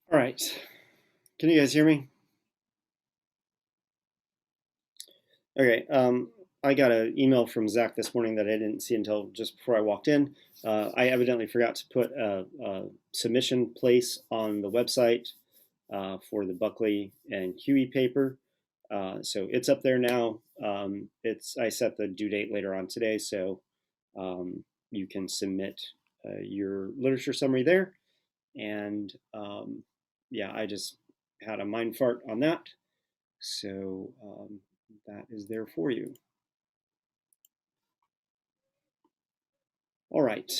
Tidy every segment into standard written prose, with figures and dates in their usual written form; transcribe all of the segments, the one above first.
All right. Can you guys hear me? Okay. I got an email from Zach this morning that I didn't see until just before I walked in. I evidently forgot to put a submission place on the website for the Buckley and Huey paper. So it's up there now. I set the due date later on today, so you can submit your literature summary there. And yeah, I just had a mind fart on that. So that is there for you. All right.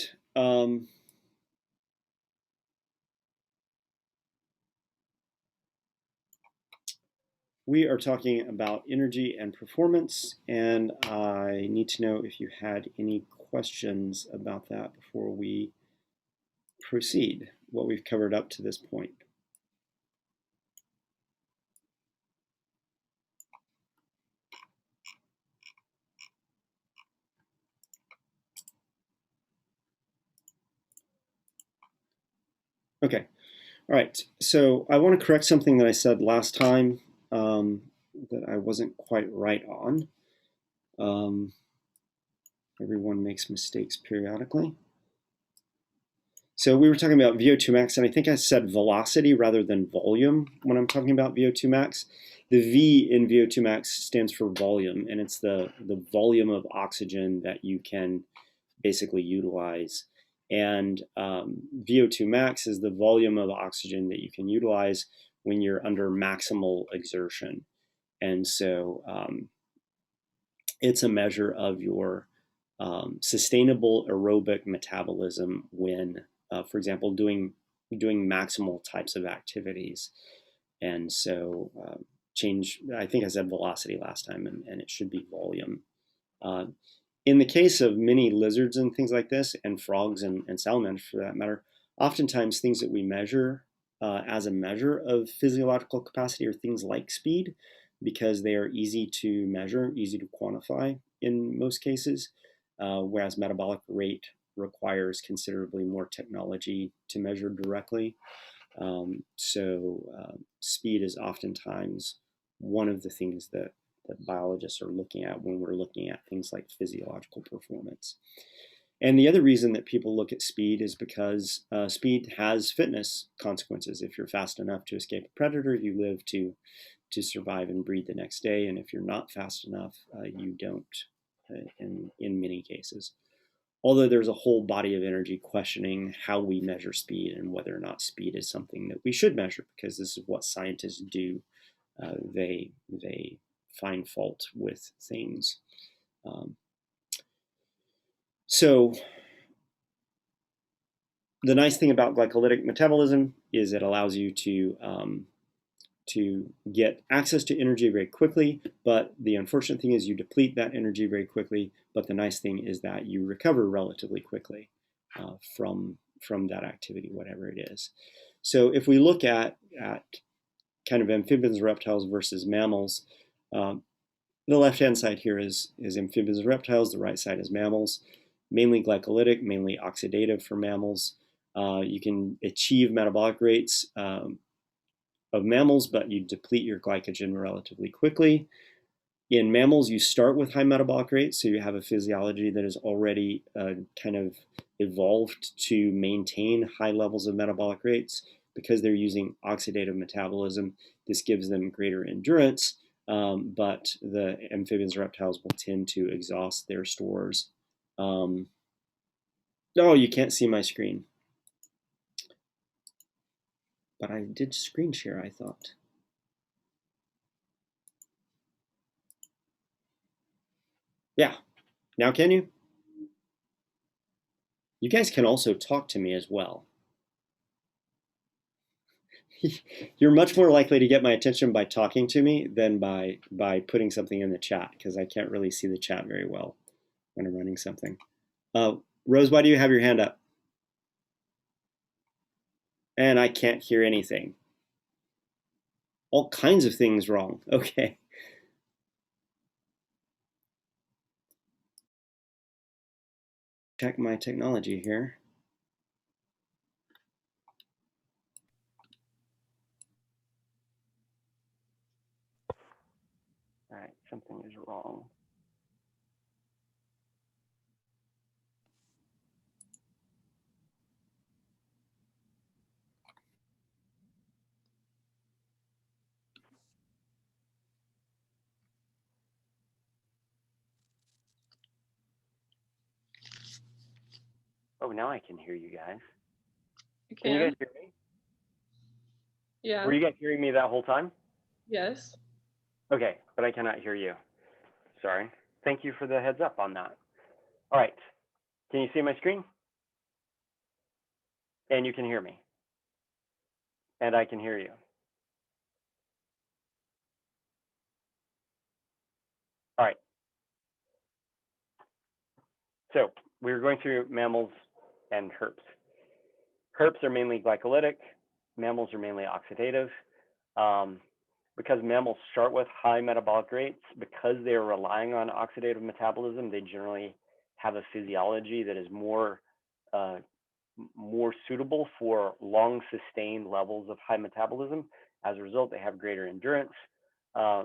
We are talking about energy and performance, and I need to know if you had any questions about that before we proceed, what we've covered up to this point. Okay. All right. So I want to correct something that I said last time that I wasn't quite right on. Everyone makes mistakes periodically. So we were talking about VO2 max, and I think I said velocity rather than volume when I'm talking about VO2 max. The V in VO2 max stands for volume, and it's the volume of oxygen that you can basically utilize. And VO2 max is the volume of oxygen that you can utilize when you're under maximal exertion. And so it's a measure of your sustainable aerobic metabolism when, for example, doing maximal types of activities. And so I think I said velocity last time, and it should be volume. In the case of many lizards and things like this, and frogs and salamanders for that matter, oftentimes things that we measure as a measure of physiological capacity are things like speed, because they are easy to measure, easy to quantify in most cases, whereas metabolic rate requires considerably more technology to measure directly. Speed is oftentimes one of the things that biologists are looking at when we're looking at things like physiological performance. And the other reason that people look at speed is because speed has fitness consequences. If you're fast enough to escape a predator, you live to survive and breed the next day. And if you're not fast enough, you don't in many cases. Although there's a whole body of energy questioning how we measure speed and whether or not speed is something that we should measure, because this is what scientists do. They find fault with things. So the nice thing about glycolytic metabolism is it allows you to get access to energy very quickly, but the unfortunate thing is you deplete that energy very quickly. But the nice thing is that you recover relatively quickly from that activity, whatever it is. So if we look at kind of amphibians, reptiles versus mammals, the left-hand side here is amphibians and reptiles. The right side is mammals, mainly glycolytic, mainly oxidative for mammals. You can achieve metabolic rates of mammals, but you deplete your glycogen relatively quickly. In mammals, you start with high metabolic rates, so you have a physiology that is already kind of evolved to maintain high levels of metabolic rates. Because they're using oxidative metabolism, this gives them greater endurance, but the amphibians and reptiles will tend to exhaust their stores. Oh, you can't see my screen. But I did screen share, I thought. Yeah. Now can you? You guys can also talk to me as well. You're much more likely to get my attention by talking to me than by putting something in the chat, because I can't really see the chat very well when I'm running something. Rose, why do you have your hand up? And I can't hear anything. All kinds of things wrong. Okay. Check my technology here. All right, something is wrong. Oh, now I can hear you guys. You Can you guys can? hear me? Yeah. Were you guys hearing me that whole time? Yes. Okay, but I cannot hear you. Sorry. Thank you for the heads up on that. All right. Can you see my screen? And you can hear me. And I can hear you. All right. So we're going through mammals and herps. Herps are mainly glycolytic. Mammals are mainly oxidative. Um, because mammals start with high metabolic rates, because they are relying on oxidative metabolism, they generally have a physiology that is uh, more suitable for long sustained levels of high metabolism. As a result, they have greater endurance. Uh,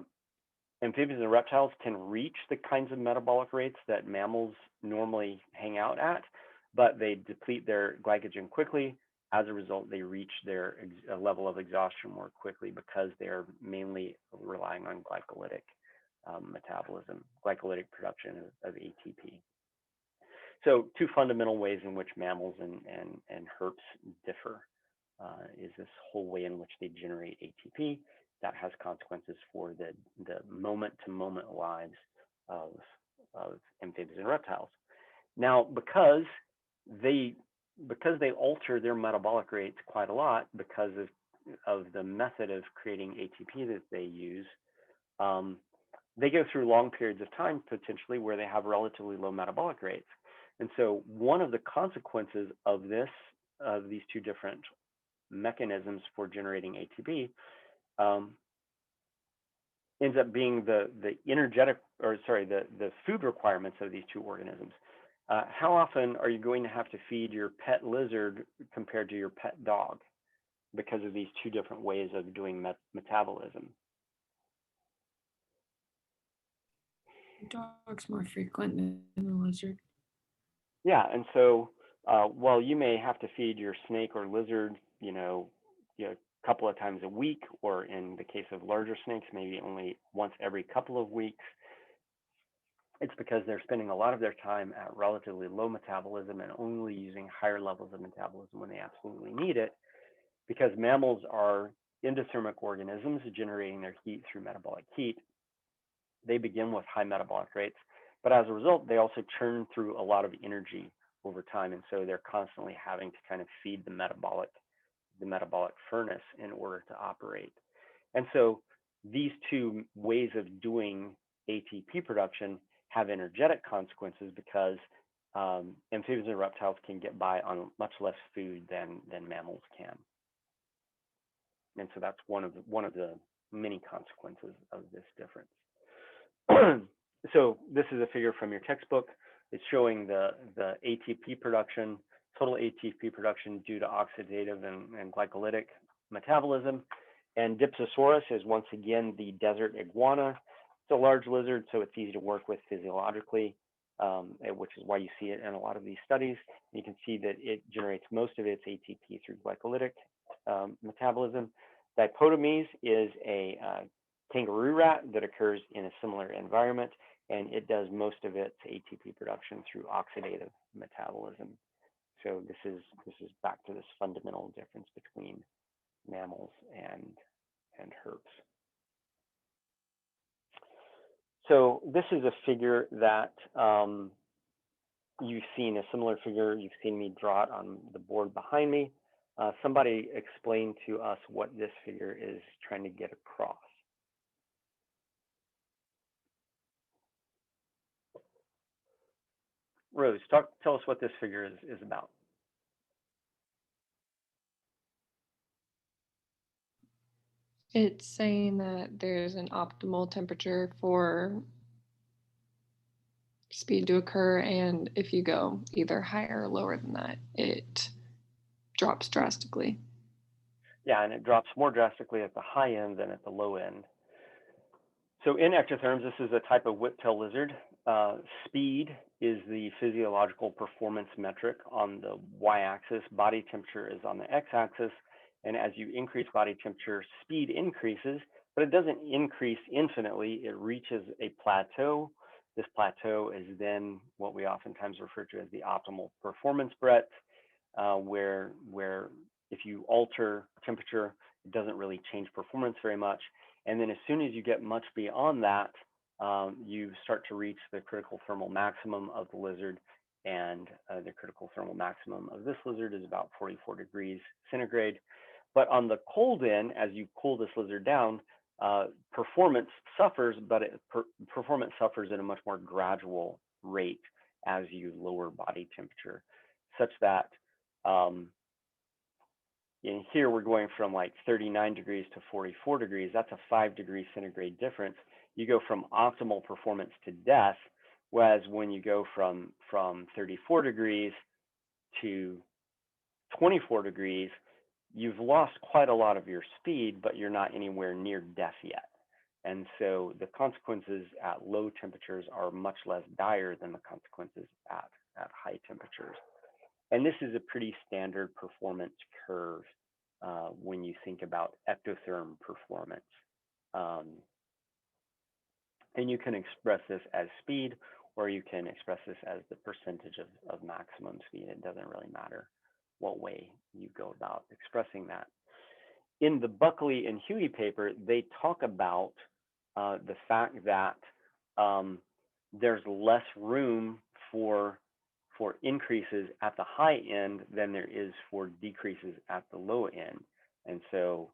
Amphibians and reptiles can reach the kinds of metabolic rates that mammals normally hang out at, but they deplete their glycogen quickly. As a result, they reach their level of exhaustion more quickly because they're mainly relying on glycolytic metabolism, glycolytic production of ATP. So two fundamental ways in which mammals and herps differ is this whole way in which they generate ATP that has consequences for the moment-to-moment lives of, of amphibians and reptiles. Now, they because they alter their metabolic rates quite a lot because of the method of creating ATP that they use, um, they go through long periods of time potentially where they have relatively low metabolic rates. And so one of the consequences of these two different mechanisms for generating ATP um, ends up being the energetic, or sorry, the food requirements of these two organisms. How often are you going to have to feed your pet lizard compared to your pet dog because of these two different ways of doing metabolism? Dog's more frequent than the lizard. Yeah, and so while you may have to feed your snake or lizard, a couple of times a week, or in the case of larger snakes, maybe only once every couple of weeks, it's because they're spending a lot of their time at relatively low metabolism and only using higher levels of metabolism when they absolutely need it, because mammals are endothermic organisms generating their heat through metabolic heat. They begin with high metabolic rates, but as a result, they also churn through a lot of energy over time, and so they're constantly having to kind of feed the metabolic furnace in order to operate. And so these two ways of doing ATP production have energetic consequences because amphibians and reptiles can get by on much less food than mammals can. And so that's one of the many consequences of this difference. So this is a figure from your textbook. It's showing the ATP production, total ATP production due to oxidative and glycolytic metabolism. And Dipsosaurus is once again the desert iguana. It's a large lizard, so it's easy to work with physiologically, which is why you see it in a lot of these studies. You can see that it generates most of its ATP through glycolytic metabolism. Dipodomys is a kangaroo rat that occurs in a similar environment, and it does most of its ATP production through oxidative metabolism. So this is back to this fundamental difference between mammals and herps. So this is a figure that you've seen, a similar figure. You've seen me draw it on the board behind me. Somebody explain to us what this figure is trying to get across. Rose, tell us what this figure is about. It's saying that there's an optimal temperature for speed to occur, and if you go either higher or lower than that, it drops drastically. Yeah, and it drops more drastically at the high end than at the low end. So in ectotherms, this is a type of whiptail lizard. Speed is the physiological performance metric on the y-axis. Body temperature is on the x-axis. And as you increase body temperature, speed increases, but it doesn't increase infinitely. It reaches a plateau. This plateau is then what we oftentimes refer to as the optimal performance breadth, where if you alter temperature, it doesn't really change performance very much. And then as soon as you get much beyond that, you start to reach the critical thermal maximum of the lizard. And the critical thermal maximum of this lizard is about 44 degrees centigrade. But on the cold end, as you cool this lizard down, performance suffers, but performance suffers at a much more gradual rate as you lower body temperature, such that in here we're going from like 39 degrees to 44 degrees. That's a 5-degree centigrade difference. You go from optimal performance to death, whereas when you go from 34 degrees to 24 degrees, you've lost quite a lot of your speed, but you're not anywhere near death yet. And so the consequences at low temperatures are much less dire than the consequences at high temperatures. And this is a pretty standard performance curve when you think about ectotherm performance. And you can express this as speed, or you can express this as the percentage of maximum speed. It doesn't really matter what way you go about expressing that. In the Buckley and Huey paper, they talk about the fact that there's less room for increases at the high end than there is for decreases at the low end. And so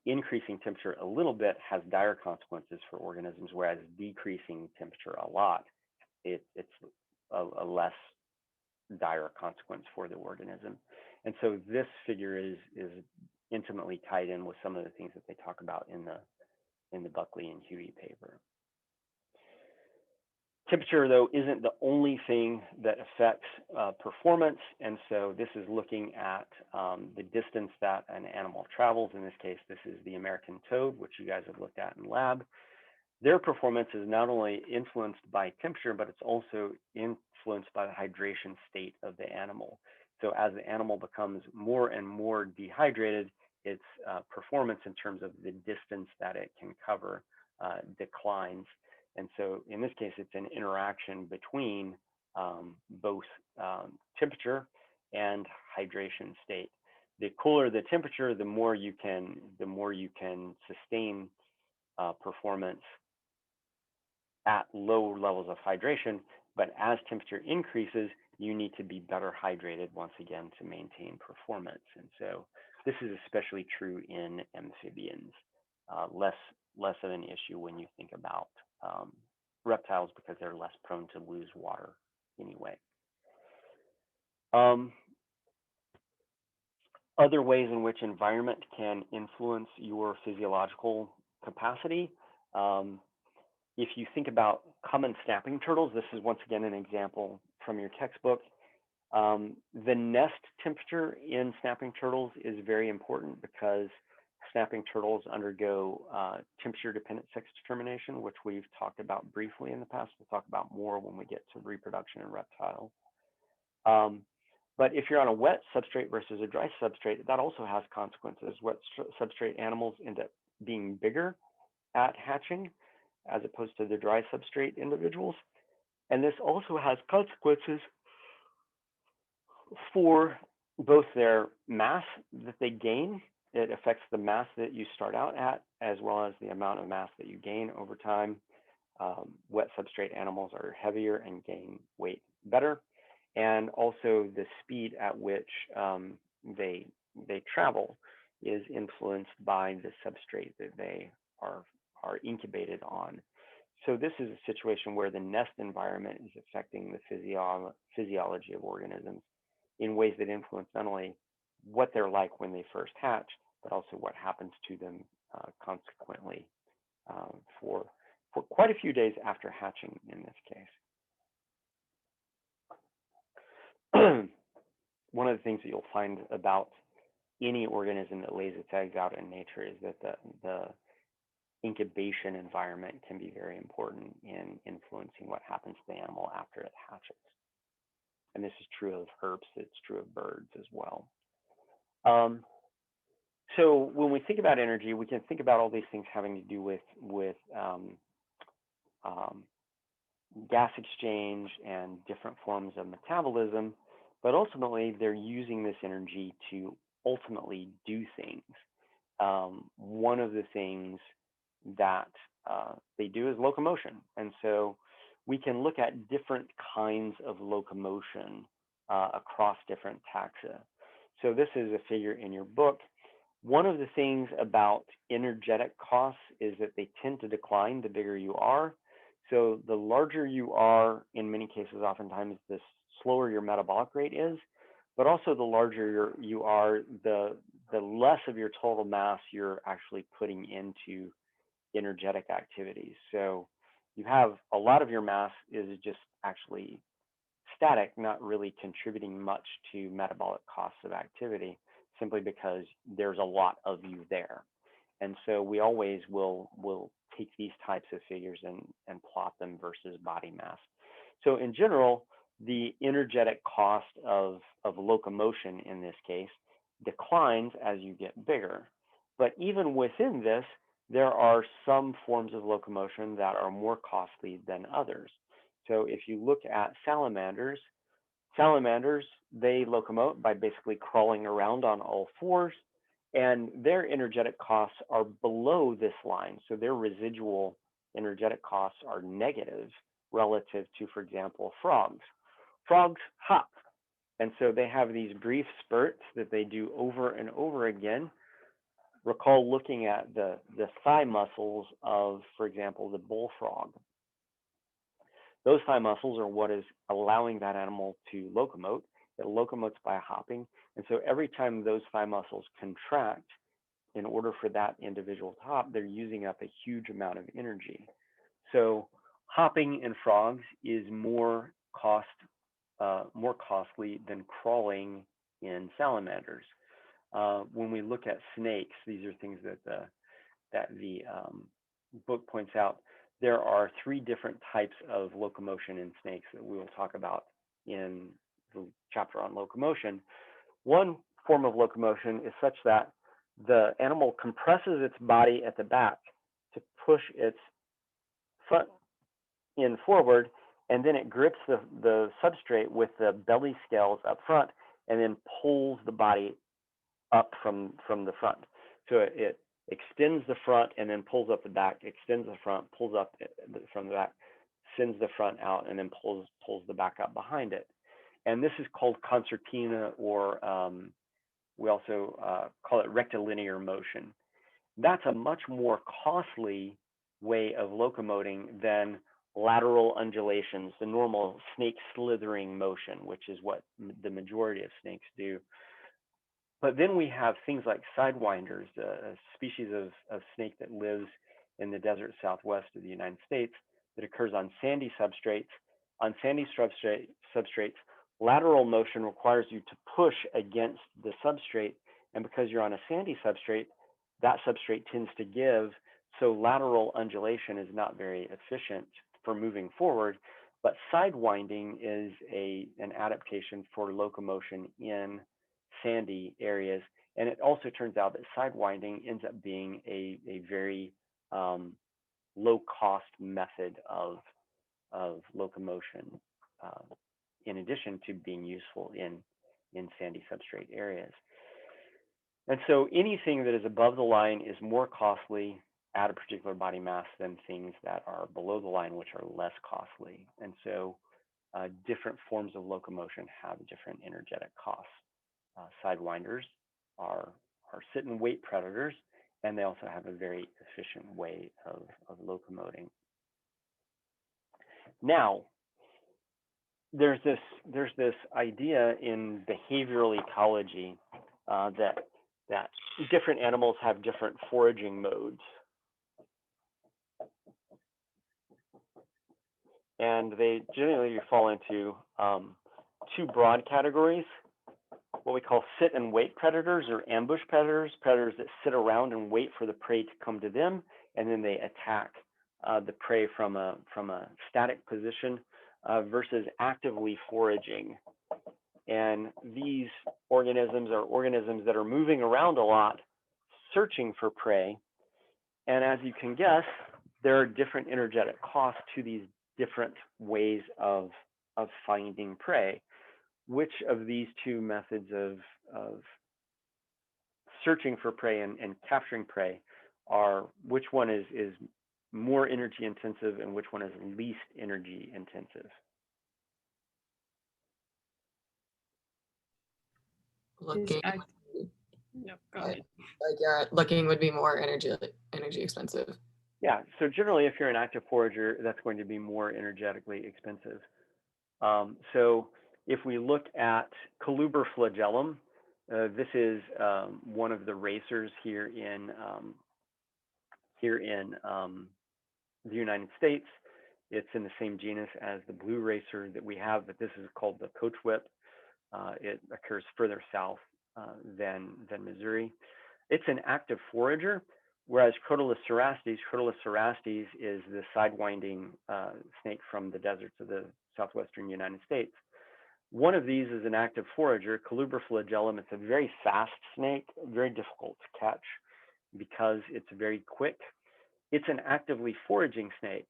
increasing temperature a little bit has dire consequences for organisms, whereas decreasing temperature a lot, it's a less dire consequence for the organism. And so this figure is intimately tied in with some of the things that they talk about in the Buckley and Huey paper. Temperature, though, isn't the only thing that affects performance, and so this is looking at the distance that an animal travels. In this case, this is the American toad, which you guys have looked at in lab. Their performance is not only influenced by temperature, but it's also influenced by the hydration state of the animal. So as the animal becomes more and more dehydrated, its performance in terms of the distance that it can cover declines. And so in this case, it's an interaction between both temperature and hydration state. The cooler the temperature, the more you can sustain performance at low levels of hydration. But as temperature increases, you need to be better hydrated once again to maintain performance. And so this is especially true in amphibians. Less of an issue when you think about reptiles because they're less prone to lose water anyway. Other ways in which environment can influence your physiological capacity. If you think about common snapping turtles, this is once again an example from your textbook. The nest temperature in snapping turtles is very important because snapping turtles undergo temperature-dependent sex determination, which we've talked about briefly in the past. We'll talk about more when we get to reproduction in reptiles. But if you're on a wet substrate versus a dry substrate, that also has consequences. Wet substrate animals end up being bigger at hatching as opposed to the dry substrate individuals. And this also has consequences for both their mass that they gain. It affects the mass that you start out at, as well as the amount of mass that you gain over time. Wet substrate animals are heavier and gain weight better. And also the speed at which they travel is influenced by the substrate that they are incubated on. So this is a situation where the nest environment is affecting the physiology of organisms in ways that influence not only what they're like when they first hatch, but also what happens to them consequently for quite a few days after hatching in this case. One of the things that you'll find about any organism that lays its eggs out in nature is that incubation environment can be very important in influencing what happens to the animal after it hatches. And this is true of herps, it's true of birds as well. So when we think about energy, we can think about all these things having to do with um, gas exchange and different forms of metabolism, but ultimately they're using this energy to ultimately do things. One of the things that they do is locomotion. And so we can look at different kinds of locomotion across different taxa. So this is a figure in your book. One of the things about energetic costs is that they tend to decline the bigger you are. So the larger you are, in many cases, oftentimes, the slower your metabolic rate is, but also the larger you are, the less of your total mass you're actually putting into energetic activities. So you have a lot of your mass is just actually static, not really contributing much to metabolic costs of activity, simply because there's a lot of you there. And so we always will take these types of figures and plot them versus body mass. So in general, the energetic cost of locomotion in this case declines as you get bigger. But even within this, there are some forms of locomotion that are more costly than others. So if you look at salamanders, they locomote by basically crawling around on all fours, and their energetic costs are below this line. So their residual energetic costs are negative relative to, for example, frogs. Frogs hop, and so they have these brief spurts that they do over and over again. Recall looking at the thigh muscles of, for example, the bullfrog. Those thigh muscles are what is allowing that animal to locomote. It locomotes by hopping. And so every time those thigh muscles contract, in order for that individual to hop, they're using up a huge amount of energy. So hopping in frogs is more costly than crawling in salamanders. When we look at snakes, these are things that the book points out. There are 3 different types of locomotion in snakes that we will talk about in the chapter on locomotion. One form of locomotion is such that the animal compresses its body at the back to push its front end forward, and then it grips the substrate with the belly scales up front and then pulls the body up from the front. So it extends the front and then pulls up the back, extends the front, pulls up from the back, sends the front out, and then pulls the back up behind it. And this is called concertina, or we also call it rectilinear motion. That's a much more costly way of locomoting than lateral undulations, the normal snake slithering motion, which is what the majority of snakes do. But then we have things like sidewinders, a species of snake that lives in the desert southwest of the United States that occurs on sandy substrates. On sandy substrates, lateral motion requires you to push against the substrate. And because you're on a sandy substrate, that substrate tends to give. So lateral undulation is not very efficient for moving forward. But sidewinding is an adaptation for locomotion in sandy areas. And it also turns out that sidewinding ends up being a very low cost method of locomotion, in addition to being useful in sandy substrate areas. And so anything that is above the line is more costly at a particular body mass than things that are below the line, which are less costly. And so different forms of locomotion have different energetic costs. Sidewinders are sit and wait predators, and they also have a very efficient way of locomoting. Now, there's this idea in behavioral ecology that different animals have different foraging modes, and they generally fall into 2 broad categories: what we call sit and wait predators, or ambush predators, predators that sit around and wait for the prey to come to them, and then they attack the prey from a static position versus actively foraging. And these organisms are organisms that are moving around a lot, searching for prey. And as you can guess, there are different energetic costs to these different ways of finding prey. Which of these two methods of searching for prey and capturing prey which one is more energy intensive and which one is least energy intensive? Looking, No, go ahead. like yeah, looking would be more energy expensive. Yeah, so generally if you're an active forager, that's going to be more energetically expensive. So if we look at Coluber flagellum, this is one of the racers here in the United States. It's in the same genus as the blue racer that we have, but this is called the coach whip. It occurs further south than Missouri. It's an active forager, whereas Crotalus cerastes is the sidewinding snake from the deserts of the southwestern United States. One of these is an active forager, Coluber flagellum. It's a very fast snake, very difficult to catch because it's very quick. It's an actively foraging snake.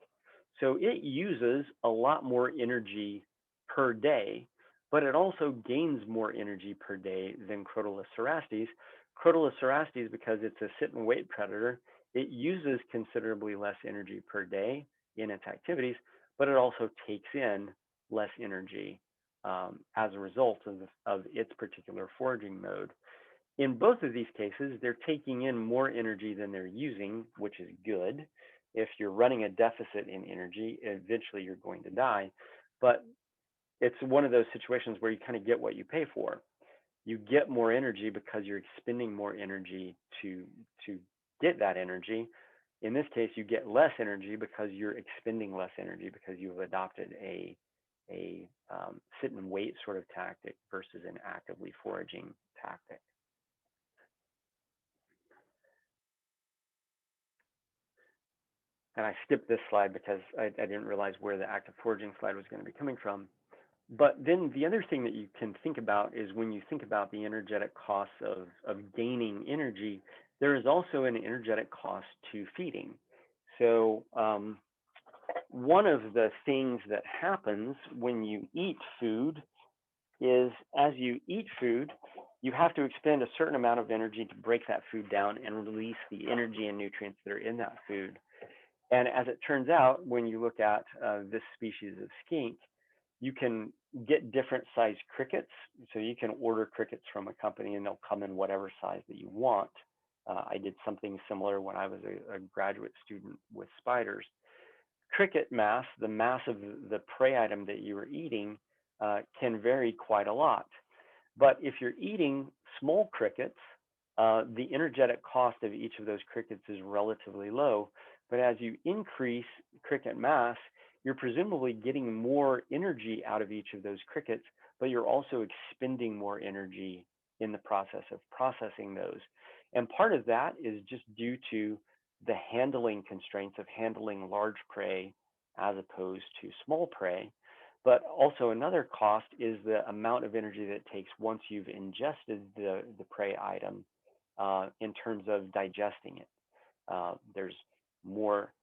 So it uses a lot more energy per day, but it also gains more energy per day than Crotalus cerastes. Crotalus cerastes, because it's a sit and wait predator, it uses considerably less energy per day in its activities, but it also takes in less energy as a result of its particular foraging mode. In both of these cases, they're taking in more energy than they're using, which is good. If you're running a deficit in energy, eventually you're going to die. But it's one of those situations where you kind of get what you pay for. You get more energy because you're expending more energy to get that energy. In this case, you get less energy because you're expending less energy because you've adopted a sit and wait sort of tactic versus an actively foraging tactic. And I skipped this slide because I didn't realize where the active foraging slide was going to be coming from. But then the other thing that you can think about is when you think about the energetic costs of gaining energy, there is also an energetic cost to feeding. So one of the things that happens when you eat food is as you eat food, you have to expend a certain amount of energy to break that food down and release the energy and nutrients that are in that food. And as it turns out, when you look at this species of skink, you can get different size crickets. So you can order crickets from a company and they'll come in whatever size that you want. I did something similar when I was a graduate student with spiders. Cricket mass, the mass of the prey item that you are eating, can vary quite a lot. But if you're eating small crickets, the energetic cost of each of those crickets is relatively low. But as you increase cricket mass, you're presumably getting more energy out of each of those crickets, but you're also expending more energy in the process of processing those. And part of that is just due to the handling constraints of handling large prey as opposed to small prey. But also another cost is the amount of energy that it takes once you've ingested the prey item in terms of digesting it. There's more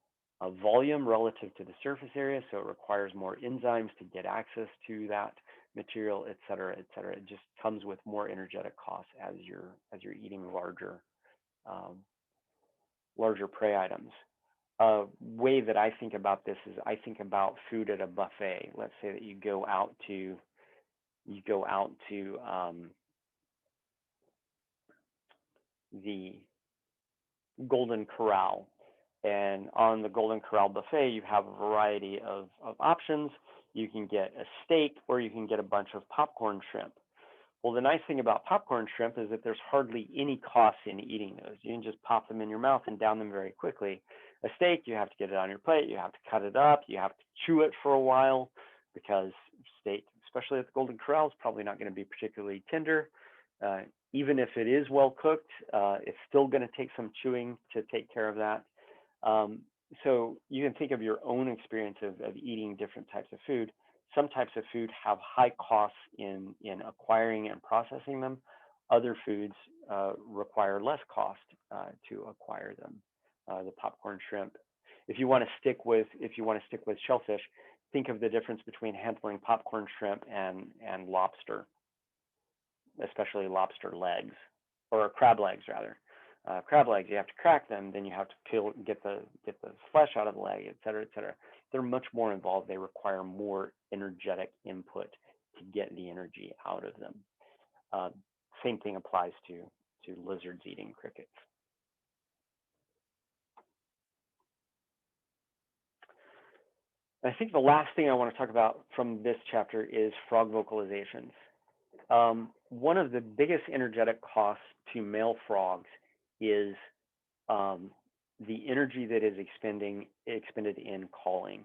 volume relative to the surface area, so it requires more enzymes to get access to that material, et cetera, et cetera. It just comes with more energetic costs as you're eating larger prey items. A way that I think about this is I think about food at a buffet. Let's say that you go out to the Golden Corral, and on the Golden Corral buffet you have a variety of options. You can get a steak or you can get a bunch of popcorn shrimp. Well, the nice thing about popcorn shrimp is that there's hardly any cost in eating those. You can just pop them in your mouth and down them very quickly. A steak, you have to get it on your plate, you have to cut it up, you have to chew it for a while because steak, especially at the Golden Corral, is probably not going to be particularly tender. Even if it is well cooked, it's still going to take some chewing to take care of that. So you can think of your own experience of eating different types of food. Some types of food have high costs in acquiring and processing them. Other foods require less cost to acquire them. The popcorn shrimp. If you want to stick with shellfish, think of the difference between handling popcorn shrimp and lobster, especially lobster legs, or crab legs rather. Crab legs, you have to crack them, then you have to get the flesh out of the leg, et cetera, et cetera. They're much more involved. They require more energetic input to get the energy out of them. Same thing applies to lizards eating crickets. I think the last thing I want to talk about from this chapter is frog vocalizations. One of the biggest energetic costs to male frogs is the energy that is expended in calling.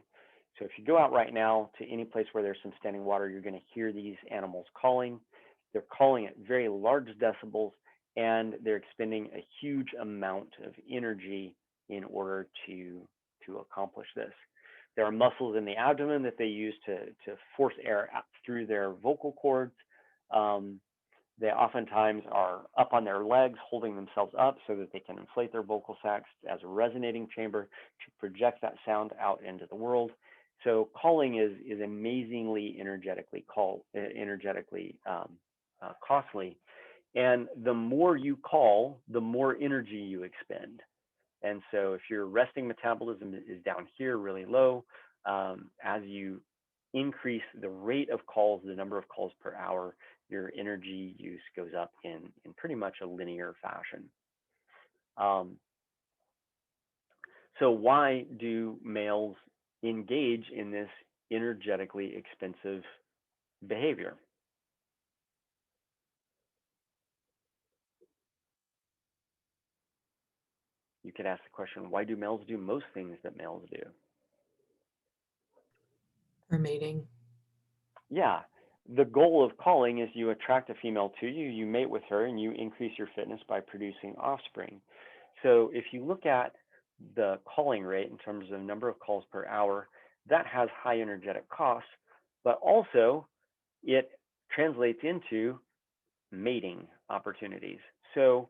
So if you go out right now to any place where there's some standing water, you're going to hear these animals calling. They're calling at very large decibels, and they're expending a huge amount of energy in order to accomplish this. There are muscles in the abdomen that they use to force air out through their vocal cords. They oftentimes are up on their legs, holding themselves up so that they can inflate their vocal sacs as a resonating chamber to project that sound out into the world. So calling is amazingly energetically costly. And the more you call, the more energy you expend. And so if your resting metabolism is down here really low, as you increase the rate of calls, the number of calls per hour, your energy use goes up in pretty much a linear fashion. So why do males engage in this energetically expensive behavior? You could ask the question, why do males do most things that males do? For mating. Yeah, the goal of calling is you attract a female to you, you mate with her, and you increase your fitness by producing offspring. So if you look at the calling rate in terms of number of calls per hour, that has high energetic costs, but also it translates into mating opportunities. So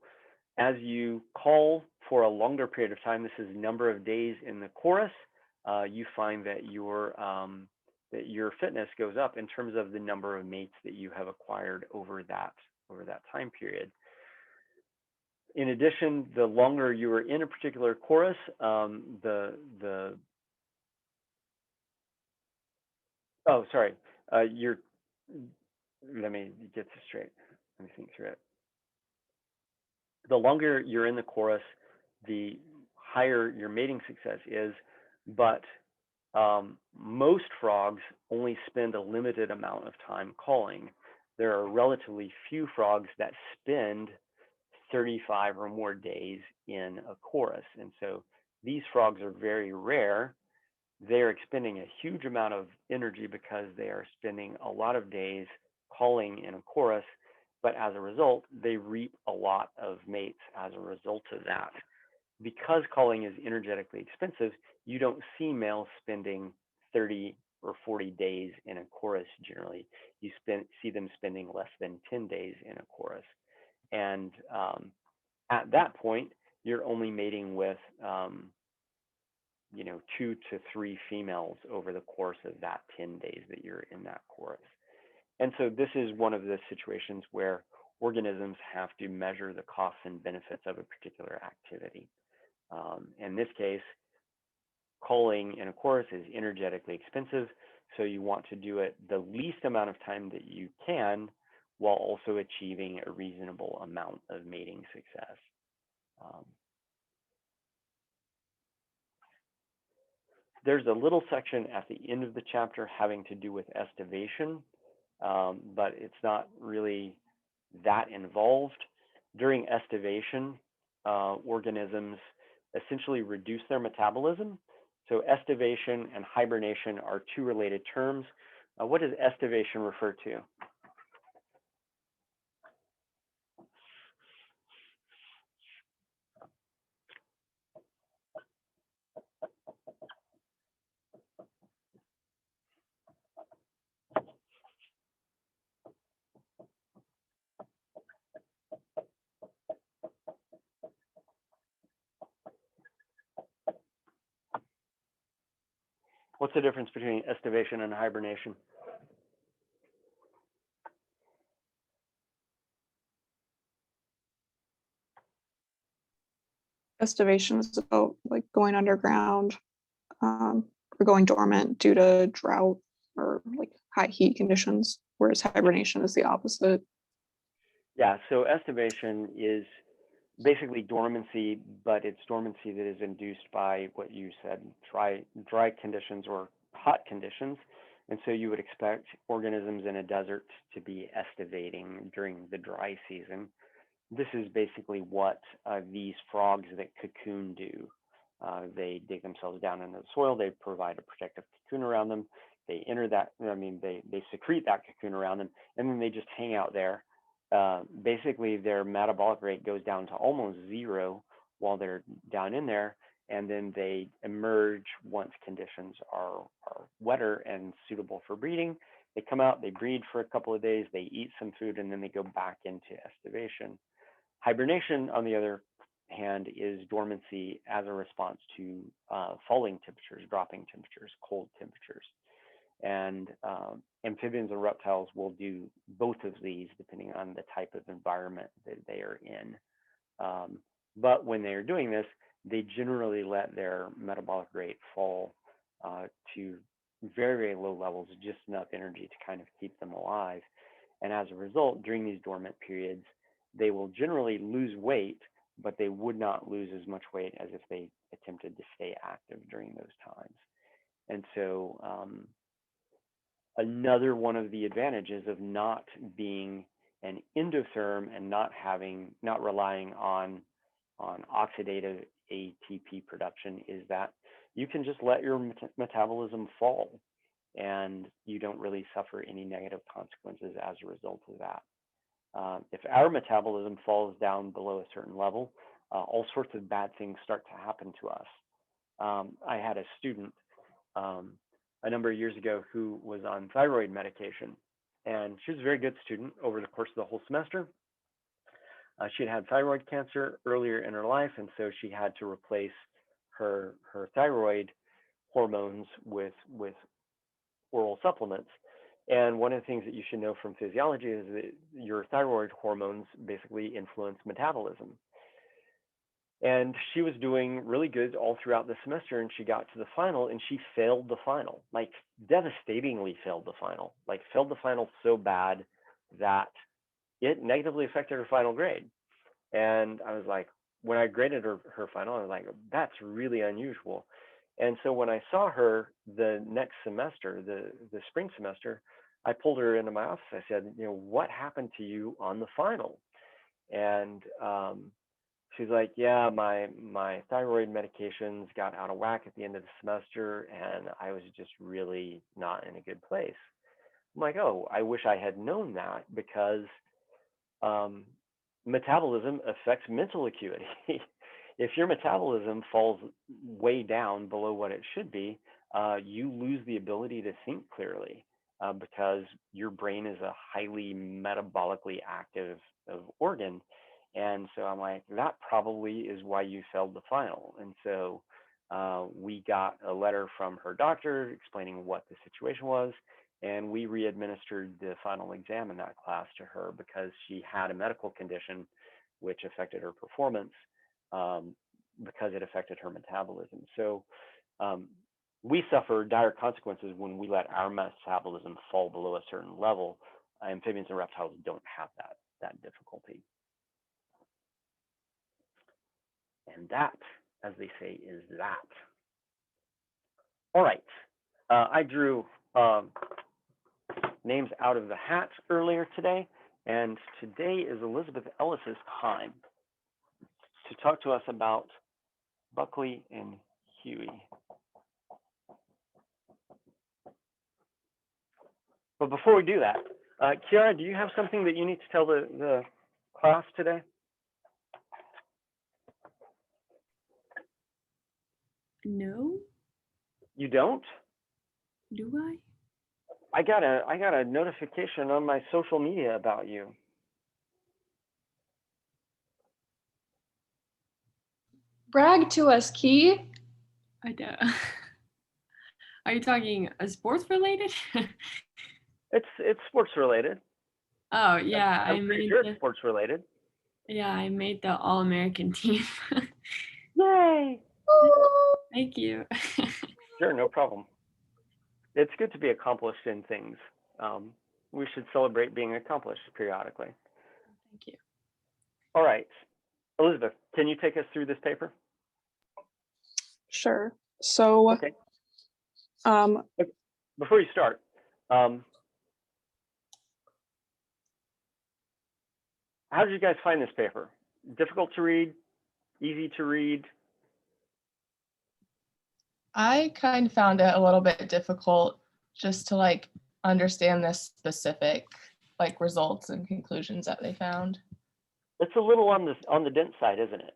as you call for a longer period of time, this is number of days in the chorus, you find that your fitness goes up in terms of the number of mates that you have acquired over that time period. In addition, the longer you are in a particular chorus, let me get this straight. Let me think through it. The longer you're in the chorus, the higher your mating success is, but most frogs only spend a limited amount of time calling. There are relatively few frogs that spend 35 or more days in a chorus. And so these frogs are very rare. They're expending a huge amount of energy because they are spending a lot of days calling in a chorus, but as a result, they reap a lot of mates as a result of that. Because calling is energetically expensive, you don't see males spending 30 or 40 days in a chorus generally. You see them spending less than 10 days in a chorus. And at that point, you're only mating with 2 to 3 females over the course of that 10 days that you're in that chorus. And so this is one of the situations where organisms have to measure the costs and benefits of a particular activity. In this case, calling in a chorus is energetically expensive, so you want to do it the least amount of time that you can while also achieving a reasonable amount of mating success. There's a little section at the end of the chapter having to do with estivation, but it's not really that involved. During estivation, organisms essentially reduce their metabolism. So estivation and hibernation are two related terms. What does estivation refer to? What's the difference between estivation and hibernation? Estivation is about like going underground or going dormant due to drought or like high heat conditions, whereas hibernation is the opposite. Yeah, so estivation is basically dormancy, but it's dormancy that is induced by what you said, dry conditions or hot conditions. And so you would expect organisms in a desert to be estivating during the dry season. This is basically what these frogs that cocoon do. They dig themselves down into the soil, they provide a protective cocoon around them, they enter that, they secrete that cocoon around them, and then they just hang out there. Basically, their metabolic rate goes down to almost zero while they're down in there, and then they emerge once conditions are wetter and suitable for breeding. They come out, they breed for a couple of days, they eat some food, and then they go back into estivation. Hibernation, on the other hand, is dormancy as a response to falling temperatures, dropping temperatures, cold temperatures. And amphibians and reptiles will do both of these depending on the type of environment that they are in. But when they are doing this, they generally let their metabolic rate fall to very, very low levels, just enough energy to kind of keep them alive. And as a result, during these dormant periods, they will generally lose weight, but they would not lose as much weight as if they attempted to stay active during those times. And so another one of the advantages of not being an endotherm and not relying on oxidative ATP production is that you can just let your metabolism fall and you don't really suffer any negative consequences as a result of that. If our metabolism falls down below a certain level, all sorts of bad things start to happen to us. I had a student a number of years ago who was on thyroid medication, and she was a very good student over the course of the whole semester. She had thyroid cancer earlier in her life, and so she had to replace her thyroid hormones with oral supplements. And one of the things that you should know from physiology is that your thyroid hormones basically influence metabolism. And she was doing really good all throughout the semester, and she got to the final and she failed the final, like devastatingly failed the final, like failed the final so bad that it negatively affected her final grade. And I was like, when I graded her final, I was like, that's really unusual. And so when I saw her the next semester, the spring semester, I pulled her into my office. I said, what happened to you on the final? And she's like, yeah, my thyroid medications got out of whack at the end of the semester, and I was just really not in a good place. I'm like, oh, I wish I had known that, because metabolism affects mental acuity. If your metabolism falls way down below what it should be, you lose the ability to think clearly because your brain is a highly metabolically active organ. And so I'm like, that probably is why you failed the final. And so we got a letter from her doctor explaining what the situation was, and we re-administered the final exam in that class to her because she had a medical condition which affected her performance because it affected her metabolism. So we suffer dire consequences when we let our metabolism fall below a certain level. Amphibians and reptiles don't have that difficulty. And that, as they say, is that. All right. I drew names out of the hat earlier today, and today is Elizabeth Ellis's time to talk to us about Buckley and Huey. But before we do that, Kiara, do you have something that you need to tell the class today? No. You don't? Do I? I got a notification on my social media about you. Brag to us, Key. I Are you talking sports related? It's sports related. Oh yeah, I'm pretty sure it's sports related. I made the All-American team. Yay! Thank you. Sure, no problem. It's good to be accomplished in things. We should celebrate being accomplished periodically. Thank you. All right, Elizabeth, can you take us through this paper? Sure. So, Okay. um, Before you start, how did you guys find this paper? Difficult to read? Easy to read? I kind of found it a little bit difficult just to like understand the specific like results and conclusions that they found. It's a little on the dense side, isn't it?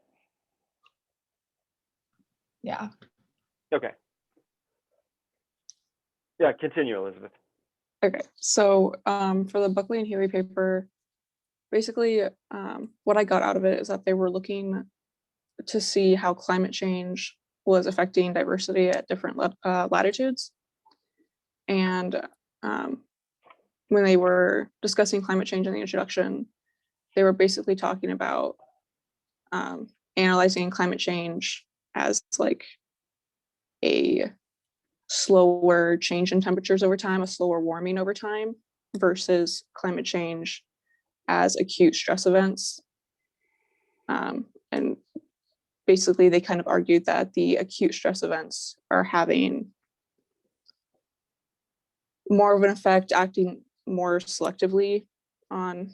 Yeah. Okay. Yeah, continue, Elizabeth. okay. So, for the Buckley and Healy paper, basically, what I got out of it is that they were looking to see how climate change was affecting diversity at different latitudes. And when they were discussing climate change in the introduction, they were basically talking about analyzing climate change as like a slower change in temperatures over time, a slower warming over time, versus climate change as acute stress events. And basically, they kind of argued that the acute stress events are having more of an effect, acting more selectively on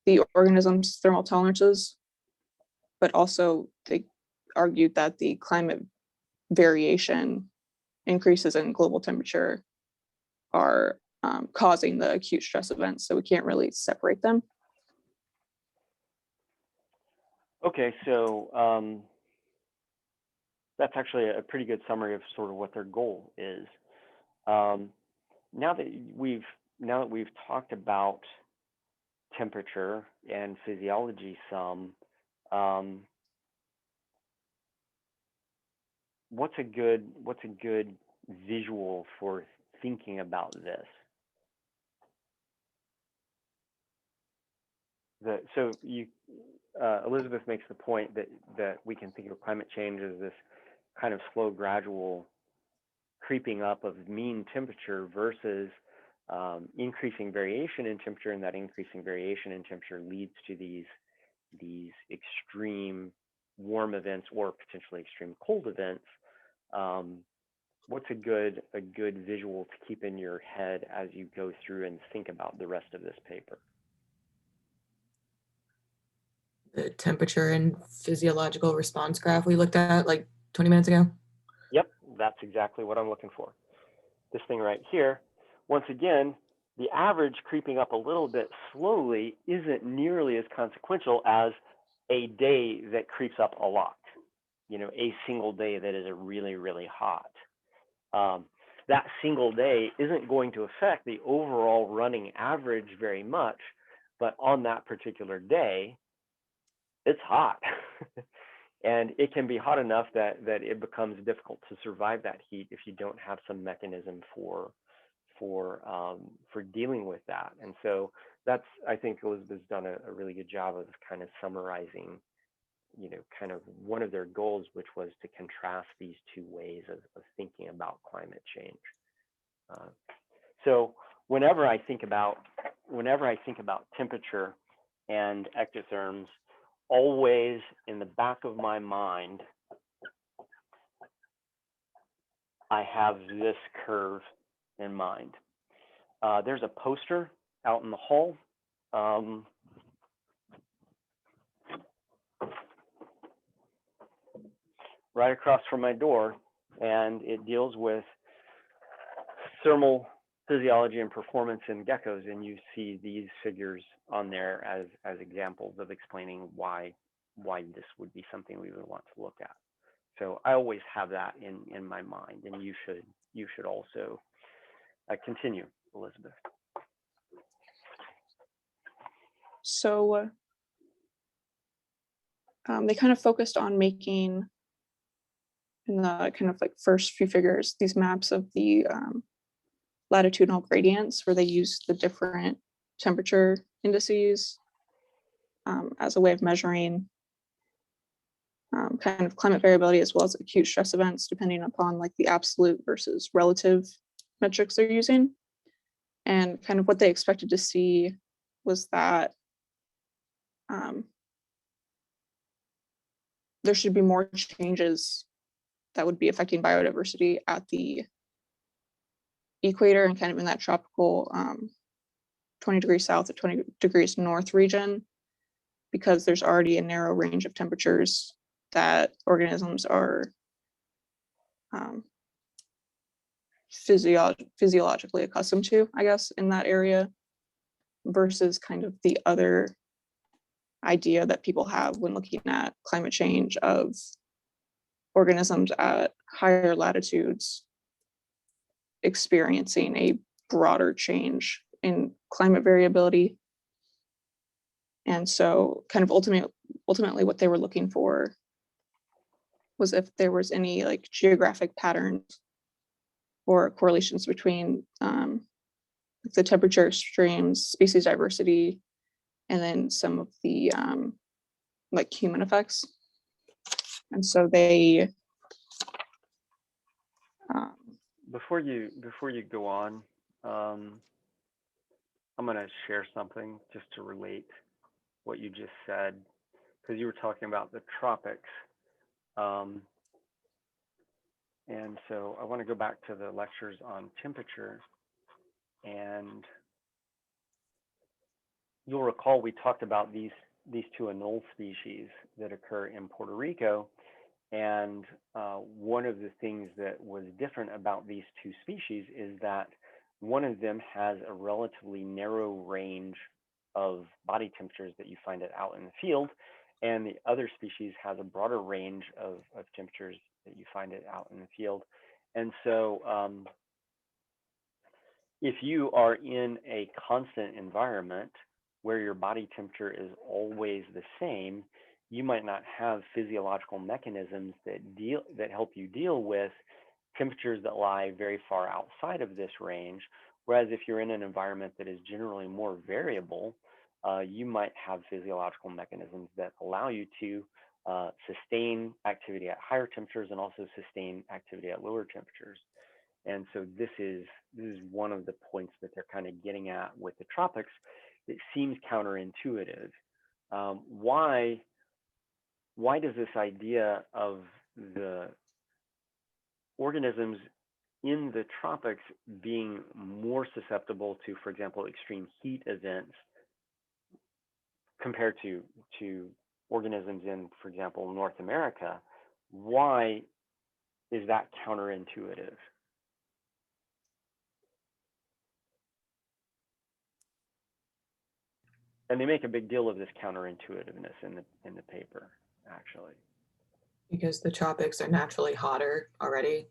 the organism's thermal tolerances, but also they argued that the climate variation increases in global temperature are causing the acute stress events, so we can't really separate them. Okay, so that's actually a pretty good summary of sort of what their goal is. Now that we've talked about temperature and physiology some, what's a good visual for thinking about this? Elizabeth makes the point that we can think of climate change as this kind of slow, gradual creeping up of mean temperature versus increasing variation in temperature, and that increasing variation in temperature leads to these extreme warm events or potentially extreme cold events. What's a good visual to keep in your head as you go through and think about the rest of this paper? The temperature and physiological response graph we looked at like 20 minutes ago. Yep, that's exactly what I'm looking for. This thing right here. Once again, the average creeping up a little bit slowly isn't nearly as consequential as a day that creeps up a lot. You know, a single day that is really, really hot. That single day isn't going to affect the overall running average very much, but on that particular day, it's hot. And it can be hot enough that it becomes difficult to survive that heat if you don't have some mechanism for dealing with that. And so that's, I think Elizabeth's done a really good job of kind of summarizing, you know, kind of one of their goals, which was to contrast these two ways of thinking about climate change. So whenever I think about temperature and ectotherms, always in the back of my mind, I have this curve in mind. There's a poster out in the hall. Right across from my door, and it deals with thermal physiology and performance in geckos, and you see these figures on there as examples of explaining why this would be something we would want to look at. So I always have that in my mind, and you should also continue, Elizabeth. So they kind of focused on making in the kind of like first few figures, these maps of the latitudinal gradients where they use the different temperature indices as a way of measuring kind of climate variability as well as acute stress events, depending upon like the absolute versus relative metrics they're using. And kind of what they expected to see was that there should be more changes that would be affecting biodiversity at the equator and kind of in that tropical 20 degrees south to 20 degrees north region, because there's already a narrow range of temperatures that organisms are physiologically accustomed to, I guess, in that area, versus kind of the other idea that people have when looking at climate change of organisms at higher latitudes experiencing a broader change in climate variability. And so kind of ultimately what they were looking for was if there was any like geographic patterns or correlations between the temperature extremes, species diversity, and then some of the like human effects. And so they Before you go on, I'm going to share something just to relate what you just said, because you were talking about the tropics. And so I want to go back to the lectures on temperature, and you'll recall we talked about these two anole species that occur in Puerto Rico. And one of the things that was different about these two species is that one of them has a relatively narrow range of body temperatures that you find it out in the field, and the other species has a broader range of temperatures that you find it out in the field. And so if you are in a constant environment where your body temperature is always the same, you might not have physiological mechanisms that help you deal with temperatures that lie very far outside of this range. Whereas if you're in an environment that is generally more variable, you might have physiological mechanisms that allow you to sustain activity at higher temperatures and also sustain activity at lower temperatures. And so this is one of the points that they're kind of getting at with the tropics. It seems counterintuitive. Why does this idea of the organisms in the tropics being more susceptible to, for example, extreme heat events compared to organisms in, for example, North America, why is that counterintuitive? And they make a big deal of this counterintuitiveness in the paper, actually. Because the tropics are naturally hotter already.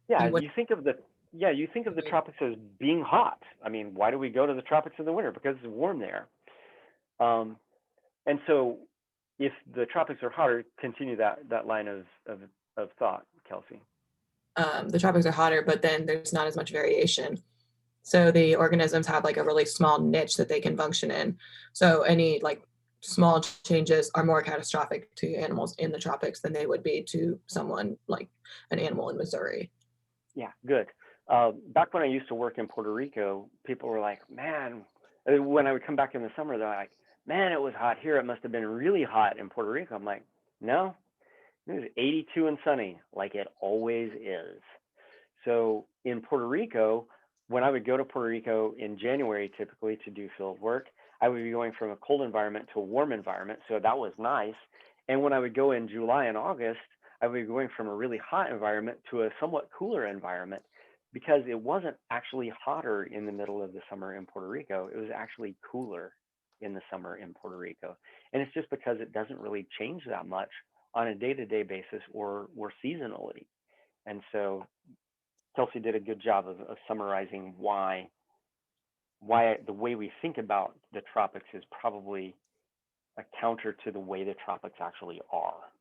Yeah, And what- you think of the tropics as being hot. I mean, why do we go to the tropics in the winter? Because it's warm there. And so if the tropics are hotter, continue that line of thought, Kelsey. The tropics are hotter, but then there's not as much variation. So the organisms have like a really small niche that they can function in. So any like small changes are more catastrophic to animals in the tropics than they would be to someone like an animal in Missouri. Yeah, good. Back when I used to work in Puerto Rico, people were like, man, when I would come back in the summer, they're like, man, it was hot here. It must have been really hot in Puerto Rico. I'm like, no, it was 82 and sunny, like it always is. So in Puerto Rico, when I would go to Puerto Rico in January, typically to do field work, I would be going from a cold environment to a warm environment. So that was nice. And when I would go in July and August, I would be going from a really hot environment to a somewhat cooler environment, because it wasn't actually hotter in the middle of the summer in Puerto Rico. It was actually cooler in the summer in Puerto Rico. And it's just because it doesn't really change that much on a day-to-day basis or seasonally. And so Kelsey did a good job of summarizing why the way we think about the tropics is probably a counter to the way the tropics actually are,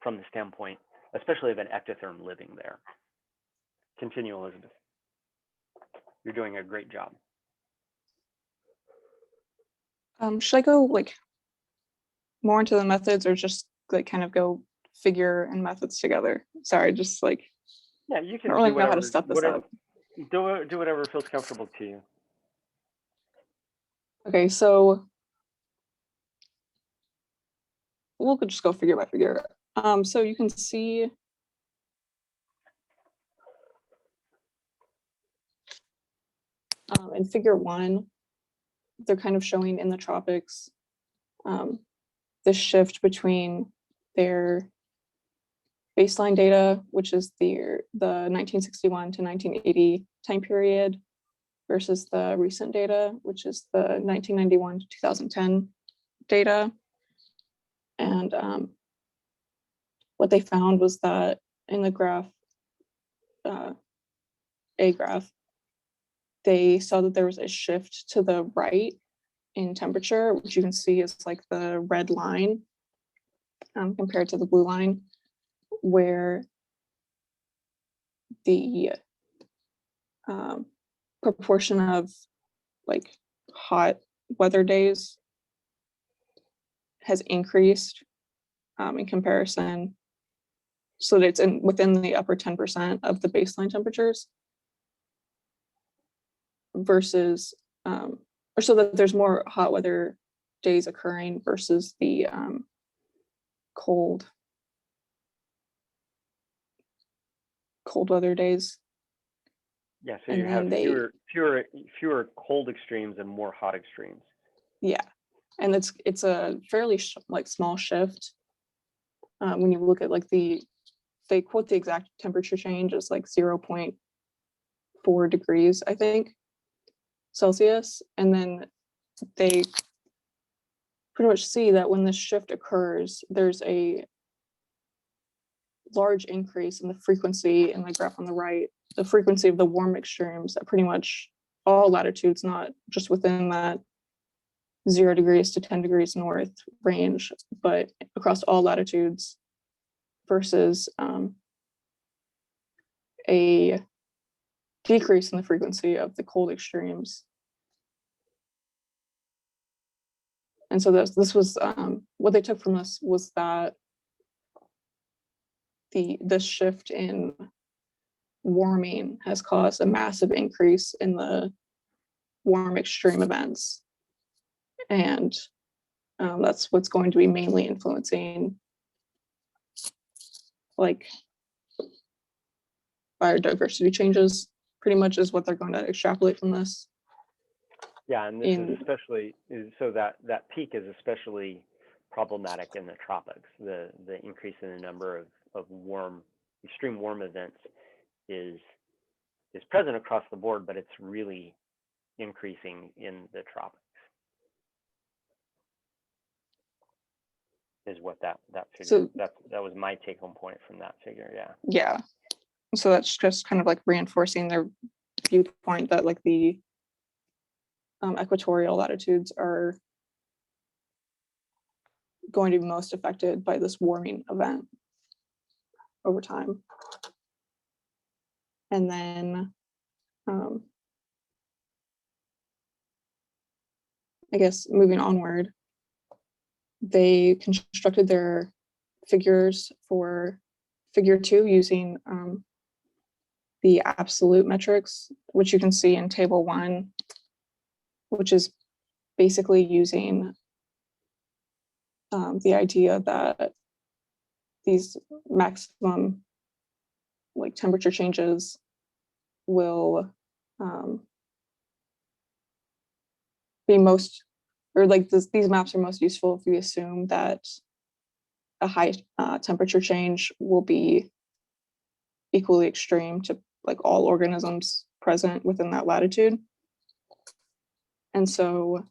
from the standpoint especially of an ectotherm living there. Continue, Elizabeth. You're doing a great job. Should I go like more into the methods or just like kind of go figure and methods together? Sorry, just like Yeah, you I can don't really do know how whatever. to step this Whatever, up. do whatever feels comfortable to you. Okay, so we'll just go figure by figure. So you can see in figure 1, they're kind of showing in the tropics the shift between their baseline data, which is the 1961 to 1980 time period, versus the recent data, which is the 1991 to 2010 data. And what they found was that in the graph, A graph, they saw that there was a shift to the right in temperature, which you can see is like the red line compared to the blue line, where the proportion of like hot weather days has increased in comparison, so that it's within the upper 10% of the baseline temperatures, versus or so that there's more hot weather days occurring versus the cold weather days. Yeah, so And you have then fewer cold extremes and more hot extremes. Yeah, and it's a fairly like small shift when you look at like they quote the exact temperature change as like 0.4 degrees, I think, Celsius, and then they pretty much see that when this shift occurs, there's a large increase in the frequency in the graph on the right, the frequency of the warm extremes at pretty much all latitudes, not just within that 0 degrees to 10 degrees north range, but across all latitudes, versus a decrease in the frequency of the cold extremes. And so this was what they took from this was that the shift in warming has caused a massive increase in the warm extreme events, and that's what's going to be mainly influencing like biodiversity changes, pretty much is what they're going to extrapolate from this. Yeah, and this is especially so that peak is especially problematic in the tropics. The increase in the number of extreme warm events is present across the board, but it's really increasing in the tropics. Is what that figure. So that was my take home point from that figure. Yeah. Yeah. So that's just kind of like reinforcing their viewpoint that like the equatorial latitudes are going to be most affected by this warming event over time. And then I guess moving onward, they constructed their figures for figure 2 using the absolute metrics, which you can see in table 1, which is basically using the idea that these maximum like temperature changes will be most, or like these maps are most useful if we assume that a high temperature change will be equally extreme to like all organisms present within that latitude. And so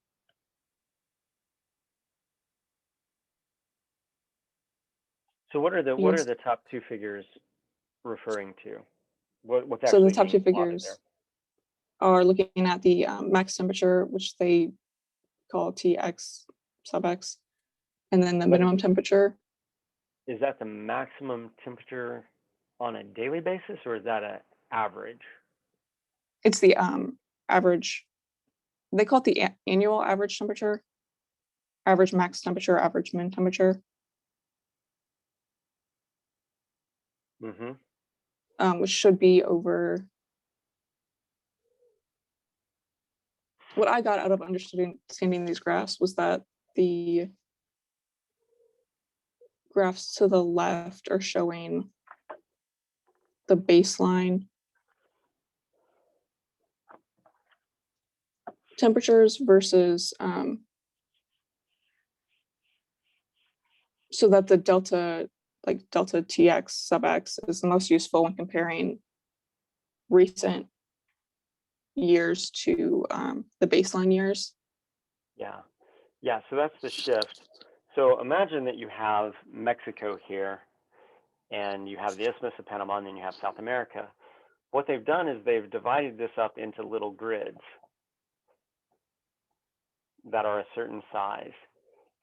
what are the top 2 figures referring to? What's so actually the top 2 figures there? Are looking at the max temperature, which they call Tx sub x, and then the minimum temperature. is that the maximum temperature on a daily basis, or is that an average? It's the average. They call it the annual average temperature, average max temperature, average min temperature, Mm-hmm. which should be over. What I got out of understanding these graphs was that the graphs to the left are showing the baseline temperatures versus so that the delta, like delta Tx sub x, is the most useful when comparing recent years to the baseline years. Yeah. Yeah, so that's the shift. So imagine that you have Mexico here, and you have the Isthmus of Panama, and then you have South America. What they've done is they've divided this up into little grids that are a certain size.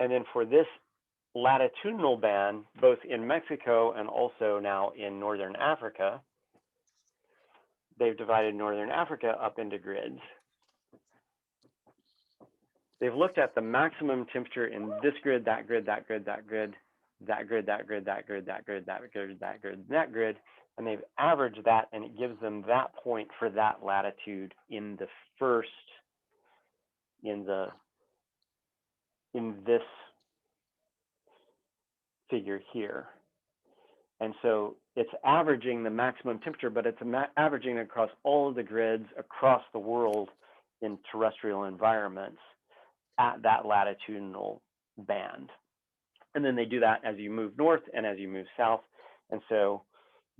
And then for this latitudinal band, both in Mexico and also now in Northern Africa, they've divided Northern Africa up into grids. They've looked at the maximum temperature in this grid, that grid, that grid, that grid, that grid, that grid, that grid, that grid, that grid, that grid, that grid, and they've averaged that, and it gives them that point for that latitude in the first, in this figure here. And so it's averaging the maximum temperature, but it's averaging across all of the grids across the world in terrestrial environments at that latitudinal band. And then they do that as you move north and as you move south. And so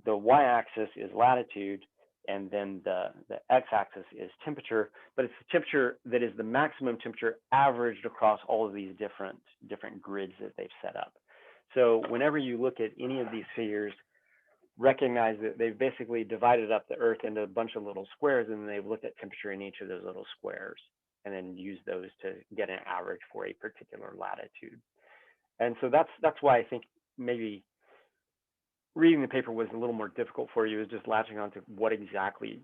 the y-axis is latitude, and then the x-axis is temperature, but it's the temperature that is the maximum temperature averaged across all of these different grids that they've set up. So whenever you look at any of these figures, recognize that they've basically divided up the Earth into a bunch of little squares, and then they've looked at temperature in each of those little squares, and then used those to get an average for a particular latitude. And so that's why I think maybe reading the paper was a little more difficult for you, is just latching on to what exactly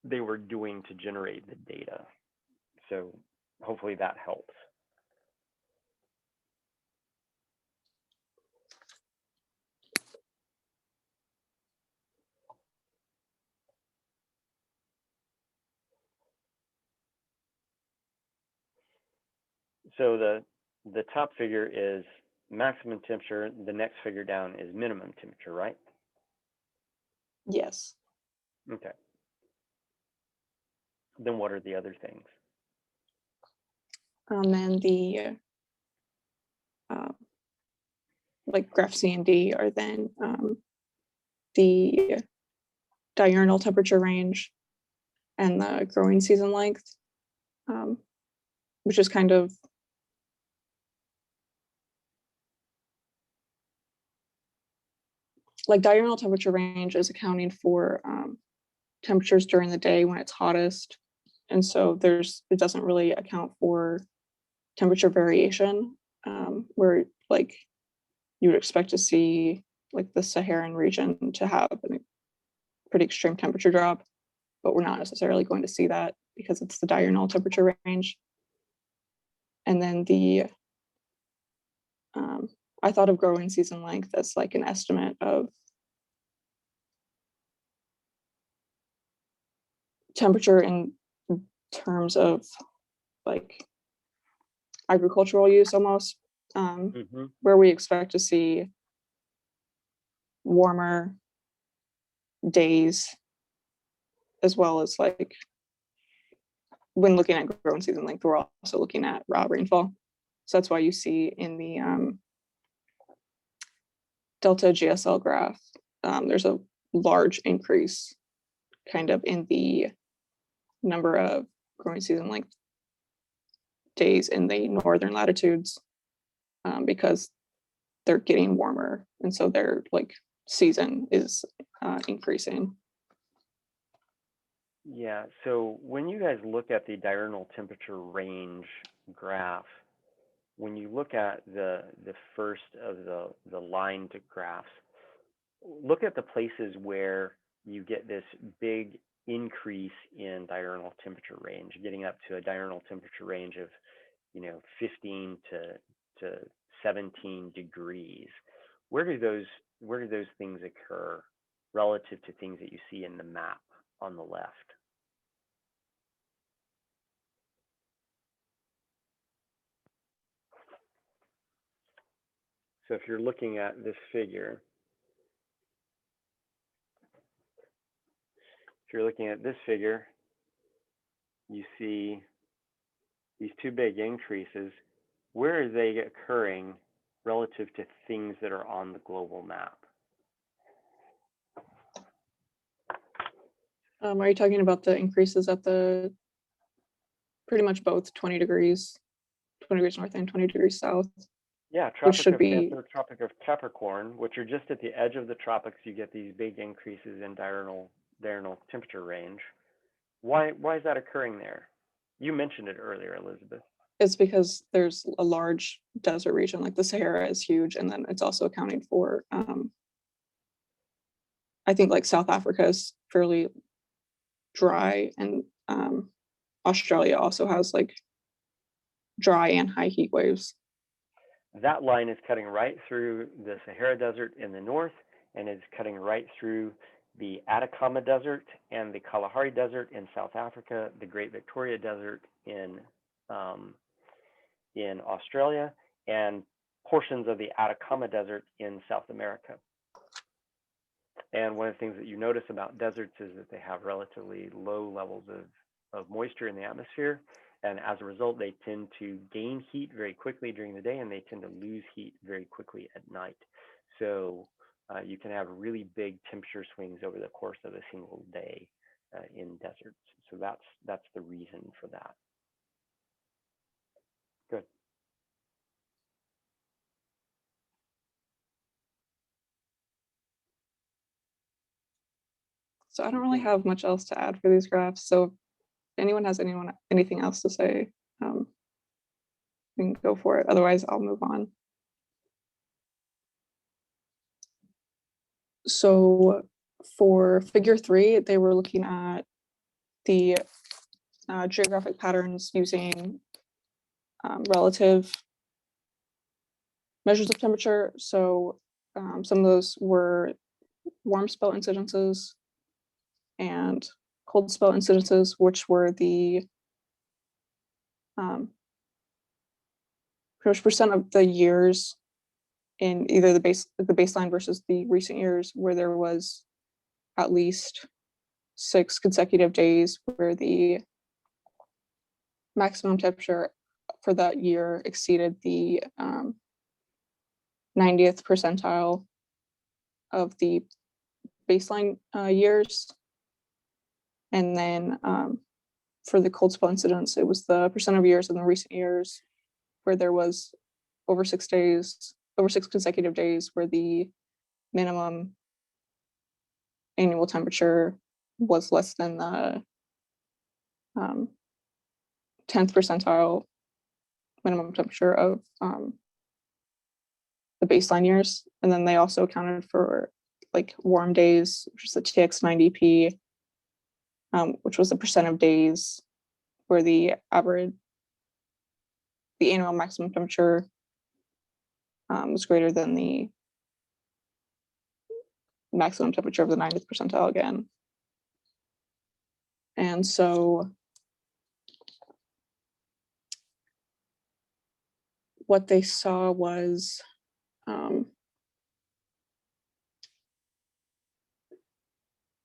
they were doing to generate the data. So hopefully that helps. So the top figure is maximum temperature. The next figure down is minimum temperature, right? Yes. Okay. Then what are the other things? And the like graph C and D are then the diurnal temperature range and the growing season length, which is kind of like diurnal temperature range is accounting for temperatures during the day when it's hottest. And so it doesn't really account for temperature variation, where like you would expect to see like the Saharan region to have a pretty extreme temperature drop, but we're not necessarily going to see that because it's the diurnal temperature range. And then I thought of growing season length as like an estimate of temperature in terms of like agricultural use almost, where we expect to see warmer days, as well as like when looking at growing season length, we're also looking at raw rainfall. So that's why you see in the Delta GSL graph, there's a large increase kind of in the number of growing season length days in the northern latitudes, because they're getting warmer, and so their like season is increasing. Yeah, so when you guys look at the diurnal temperature range graph, when you look at the first of the lined graphs, look at the places where you get this big increase in diurnal temperature range, getting up to a diurnal temperature range of, 15 to 17 degrees. Where do those things occur relative to things that you see in the map on the left? So if you're looking at this figure, you see these two big increases. Where are they occurring relative to things that are on the global map? Are you talking about the increases at the pretty much both 20 degrees north and 20 degrees south? Yeah, Which Tropic should of be- Cancer, Tropic of Capricorn, which are just at the edge of the tropics. You get these big increases in diurnal temperature range. Why is that occurring there? You mentioned it earlier, Elizabeth. It's because there's a large desert region, like the Sahara is huge, and then it's also accounting for, I think like South Africa is fairly dry, and Australia also has like dry and high heat waves. That line is cutting right through the Sahara Desert in the north, and it's cutting right through the Atacama Desert and the Kalahari Desert in South Africa, the Great Victoria Desert in Australia, and portions of the Atacama Desert in South America. And one of the things that you notice about deserts is that they have relatively low levels of moisture in the atmosphere. And as a result, they tend to gain heat very quickly during the day, and they tend to lose heat very quickly at night. So you can have really big temperature swings over the course of a single day in deserts. So that's the reason for that. Good. So I don't really have much else to add for these graphs. So if anyone has anything else to say, we can go for it. Otherwise, I'll move on. So for figure 3, they were looking at the geographic patterns using relative measures of temperature. So some of those were warm spell incidences and cold spell incidences, which were the percent of the years in either the baseline versus the recent years where there was at least 6 consecutive days where the maximum temperature for that year exceeded the 90th percentile of the baseline years. And then for the cold spell incidence, it was the percent of years in the recent years where there was over 6 consecutive days where the minimum annual temperature was less than the 10th percentile minimum temperature of the baseline years. And then they also accounted for like warm days, which is the TX90P, which was the percent of days where the annual maximum temperature was greater than the maximum temperature of the 90th percentile again. And so what they saw was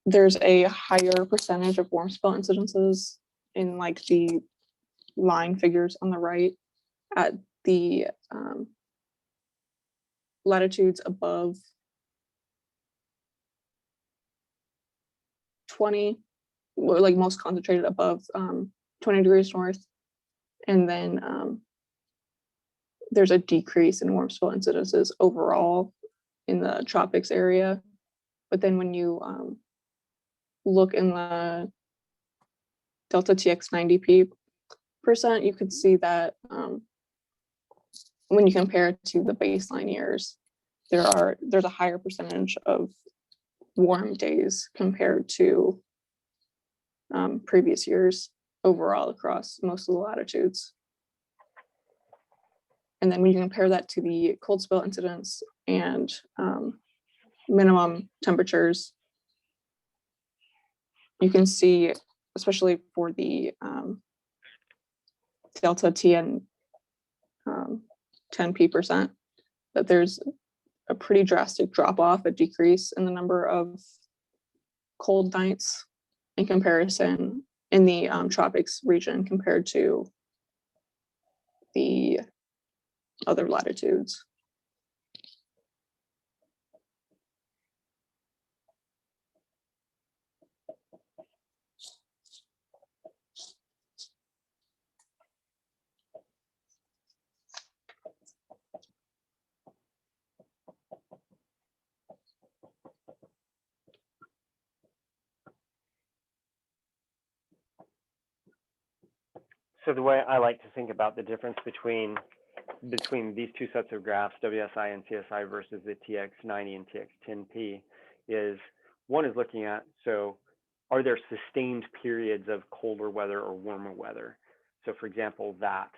there's a higher percentage of warm spell incidences in like the line figures on the right at the latitudes above 20, or like most concentrated above 20 degrees north. And then there's a decrease in warm spell incidences overall in the tropics area. But then when you look in the delta TX90P percent, you could see that when you compare it to the baseline years, there's a higher percentage of warm days compared to previous years overall across most of the latitudes. And then when you compare that to the cold spell incidents and minimum temperatures, you can see, especially for the delta T and 10p%, that there's a pretty drastic drop off, a decrease in the number of cold nights in comparison in the tropics region compared to the other latitudes. So the way I like to think about the difference between these two sets of graphs, WSI and CSI versus the TX90 and TX10P, is one is looking at, so are there sustained periods of colder weather or warmer weather? So for example, that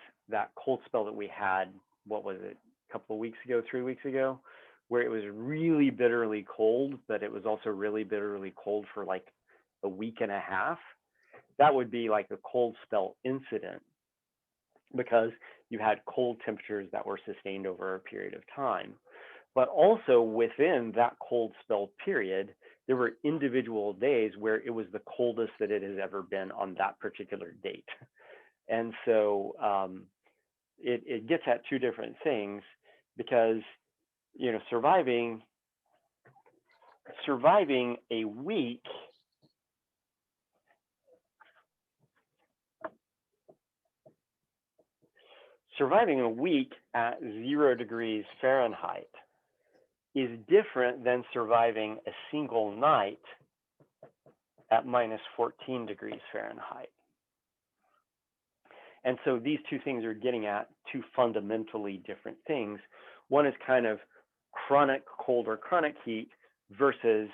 cold spell that we had, what was it, a couple of weeks ago, 3 weeks ago, where it was really bitterly cold, but it was also really bitterly cold for like a week and a half. That would be like a cold spell incident, because you had cold temperatures that were sustained over a period of time. But also within that cold spell period, there were individual days where it was the coldest that it has ever been on that particular date. And so it gets at two different things, because, you know, surviving a week at 0 degrees Fahrenheit is different than surviving a single night at -14 degrees Fahrenheit. And so these two things are getting at two fundamentally different things. One is kind of chronic cold or chronic heat versus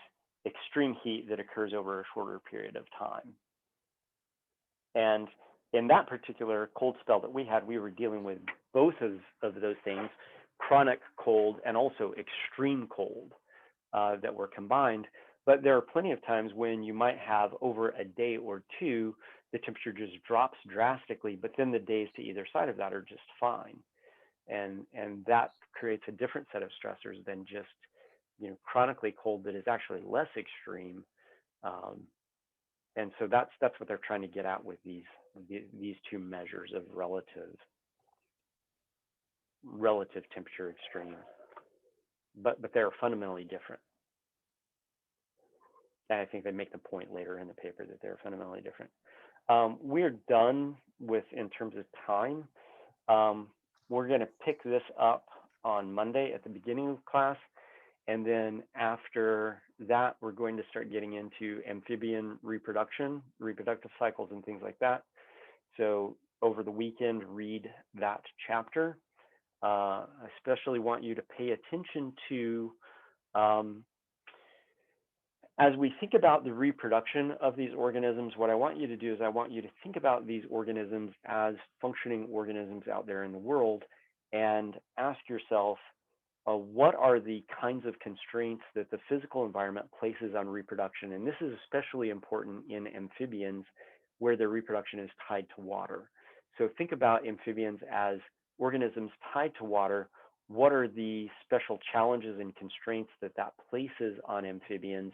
extreme heat that occurs over a shorter period of time. And in that particular cold spell that we had, we were dealing with both of those things, chronic cold and also extreme cold that were combined. But there are plenty of times when you might have over a day or two, the temperature just drops drastically, but then the days to either side of that are just fine. And that creates a different set of stressors than just, you know, chronically cold that is actually less extreme. And so that's what they're trying to get at with these two measures of relative temperature extremes. But they're fundamentally different. And I think they make the point later in the paper that they're fundamentally different. We're done with in terms of time. We're going to pick this up on Monday at the beginning of class. And then after that, we're going to start getting into amphibian reproduction, reproductive cycles and things like that. So over the weekend, read that chapter. I especially want you to pay attention to, as we think about the reproduction of these organisms, what I want you to do is I want you to think about these organisms as functioning organisms out there in the world, and ask yourself, what are the kinds of constraints that the physical environment places on reproduction? And this is especially important in amphibians, where their reproduction is tied to water. So think about amphibians as organisms tied to water. What are the special challenges and constraints that places on amphibians?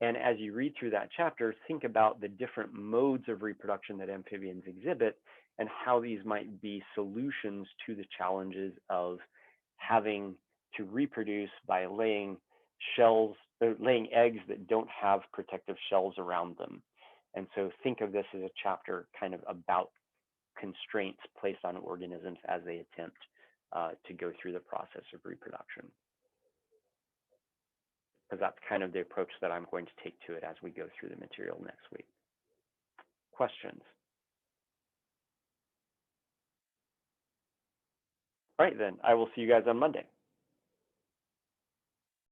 And as you read through that chapter, think about the different modes of reproduction that amphibians exhibit and how these might be solutions to the challenges of having to reproduce by laying eggs that don't have protective shells around them. And so think of this as a chapter kind of about constraints placed on organisms as they attempt to go through the process of reproduction. Because that's kind of the approach that I'm going to take to it as we go through the material next week. Questions? All right, then I will see you guys on Monday.